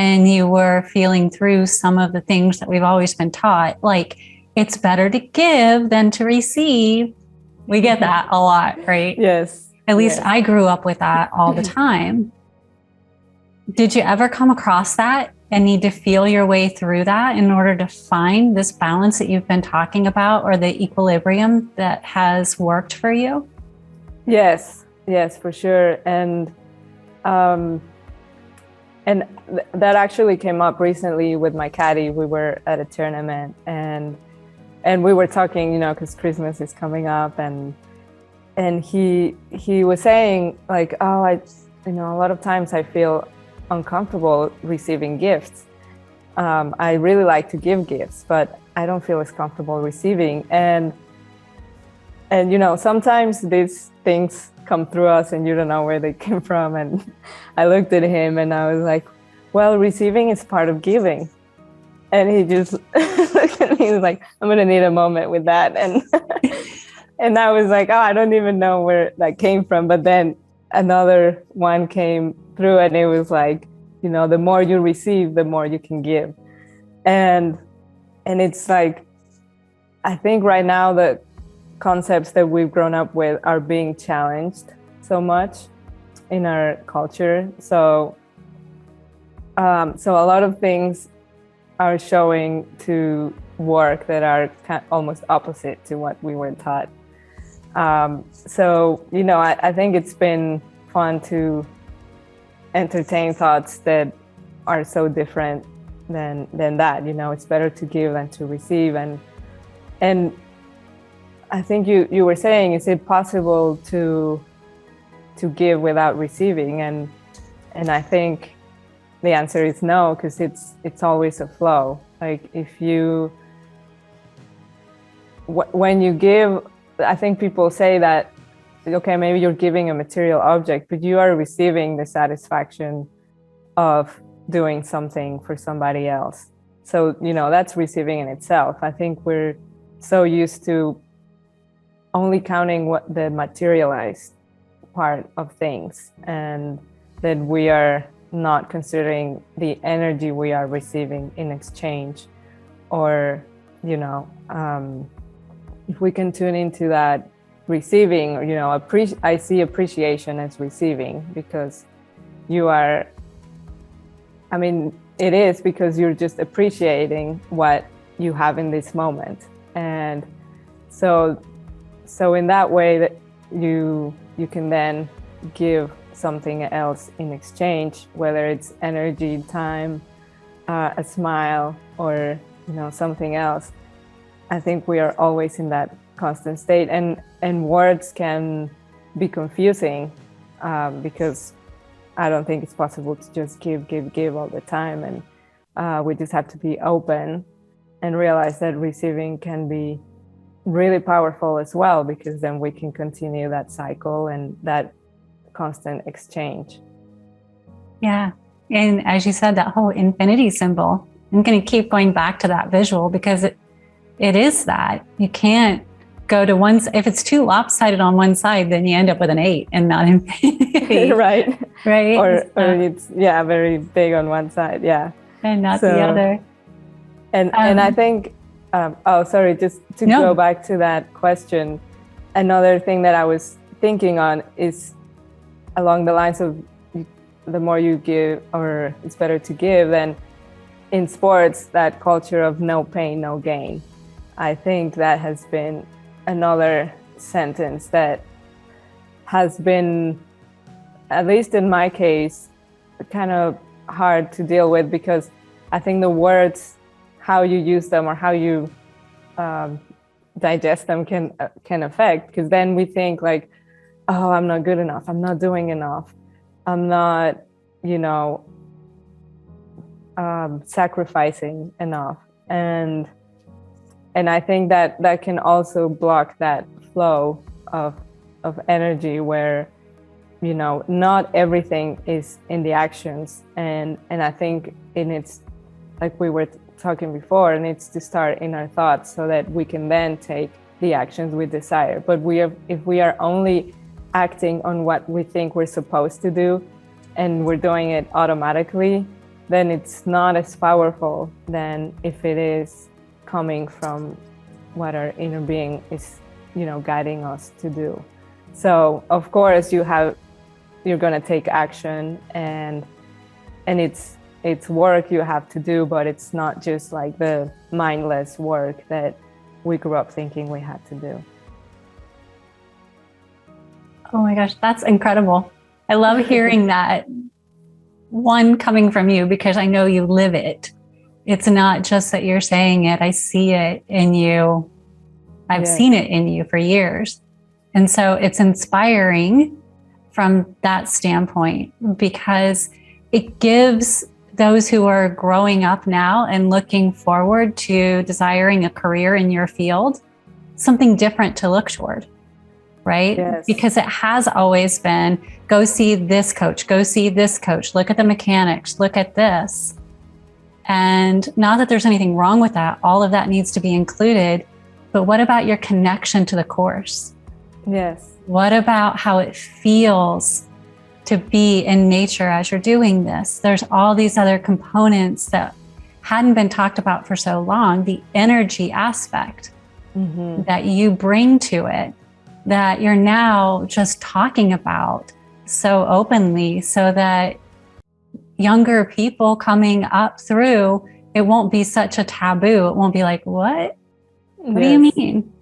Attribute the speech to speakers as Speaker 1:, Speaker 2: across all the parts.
Speaker 1: and you were feeling through some of the things that we've always been taught, like it's better to give than to receive. We get that a lot, right?
Speaker 2: Yes.
Speaker 1: At least I grew up with that all the time. Did you ever come across that and need to feel your way through that in order to find this balance that you've been talking about, or the equilibrium that has worked for you?
Speaker 2: Yes, for sure. And that actually came up recently with my caddy. We were at a tournament and we were talking, because Christmas is coming up, and he was saying like, oh, a lot of times I feel uncomfortable receiving gifts. I really like to give gifts, but I don't feel as comfortable receiving. And sometimes these things come through us and you don't know where they came from. And I looked at him and I was like, well, receiving is part of giving. And he just looked at me and was like, I'm going to need a moment with that. And and I was like, oh, I don't even know where that came from. But then another one came through and it was like, the more you receive, the more you can give. And it's like, I think right now the concepts that we've grown up with are being challenged so much in our culture. So a lot of things are showing to work that are almost opposite to what we were taught. I think it's been fun to entertain thoughts that are so different than that. It's better to give than to receive. And I think you were saying, is it possible to give without receiving? And I think the answer is no, because it's always a flow. Like when you give, I think people say that, okay, maybe you're giving a material object, but you are receiving the satisfaction of doing something for somebody else. So, that's receiving in itself. I think we're so used to only counting what the materialized part of things, and that we are not considering the energy we are receiving in exchange. Or, if we can tune into that receiving, I see appreciation as receiving, because it is because you're just appreciating what you have in this moment. And so in that way that you can then give something else in exchange, whether it's energy, time, a smile, or something else. I think we are always in that constant state, and words can be confusing because I don't think it's possible to just give all the time. And we just have to be open and realize that receiving can be really powerful as well, because then we can continue that cycle and that constant exchange.
Speaker 1: Yeah. And as you said, that whole infinity symbol, I'm going to keep going back to that visual, because it is that. You can't go to one, if it's too lopsided on one side, then you end up with an 8 and not infinity.
Speaker 2: Right. Or it's very big on one side,
Speaker 1: and not the other.
Speaker 2: And I think just to go back to that question, another thing that I was thinking on is along the lines of the more you give, or it's better to give. Then in sports, that culture of no pain, no gain, I think that has been another sentence that has been, at least in my case, kind of hard to deal with, because I think the words, how you use them or how you digest them can affect, because then we think like, oh, I'm not good enough, I'm not doing enough, I'm not, sacrificing enough. And I think that can also block that flow of energy where, not everything is in the actions. And I think it's like we were talking before, it needs to start in our thoughts so that we can then take the actions we desire. But if we are only acting on what we think we're supposed to do, and we're doing it automatically, then it's not as powerful than if it is coming from what our inner being is, guiding us to do. So of course you're going to take action, and it's work you have to do, but it's not just like the mindless work that we grew up thinking we had to do.
Speaker 1: Oh my gosh, that's incredible. I love hearing that, one, coming from you, because I know you live it. It's not just that you're saying it. I see it in you. I've seen it in you for years. And so it's inspiring from that standpoint, because it gives those who are growing up now and looking forward to desiring a career in your field something different to look toward, right?
Speaker 2: Yes.
Speaker 1: Because it has always been, go see this coach, go see this coach, look at the mechanics, look at this. And not that there's anything wrong with that. All of that needs to be included. But what about your connection to the course?
Speaker 2: Yes.
Speaker 1: What about how it feels to be in nature as you're doing this? There's all these other components that hadn't been talked about for so long. The energy aspect that you bring to it, that you're now just talking about so openly, so that younger people coming up through, it won't be such a taboo. It won't be like, what? What do you mean?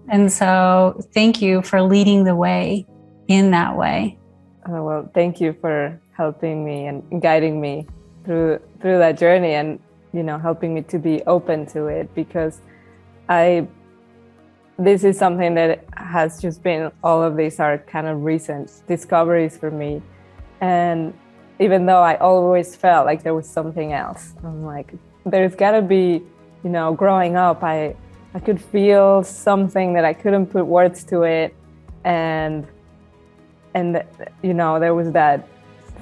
Speaker 1: And so thank you for leading the way in that way.
Speaker 2: Well, thank you for helping me and guiding me through that journey, and helping me to be open to it, because this is something that has just been, all of these are kind of recent discoveries for me. And even though I always felt like there was something else, I'm like, there's got to be, growing up, I could feel something that I couldn't put words to it. And there was that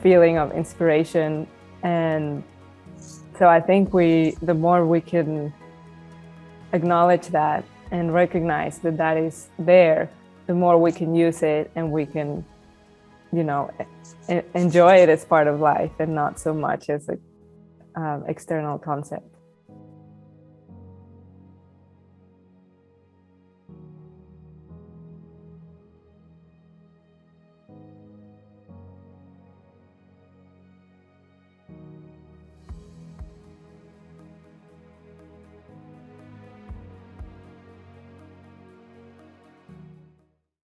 Speaker 2: feeling of inspiration. And so I think the more we can acknowledge that and recognize that that is there, the more we can use it, and we can, enjoy it as part of life, and not so much as an external concept.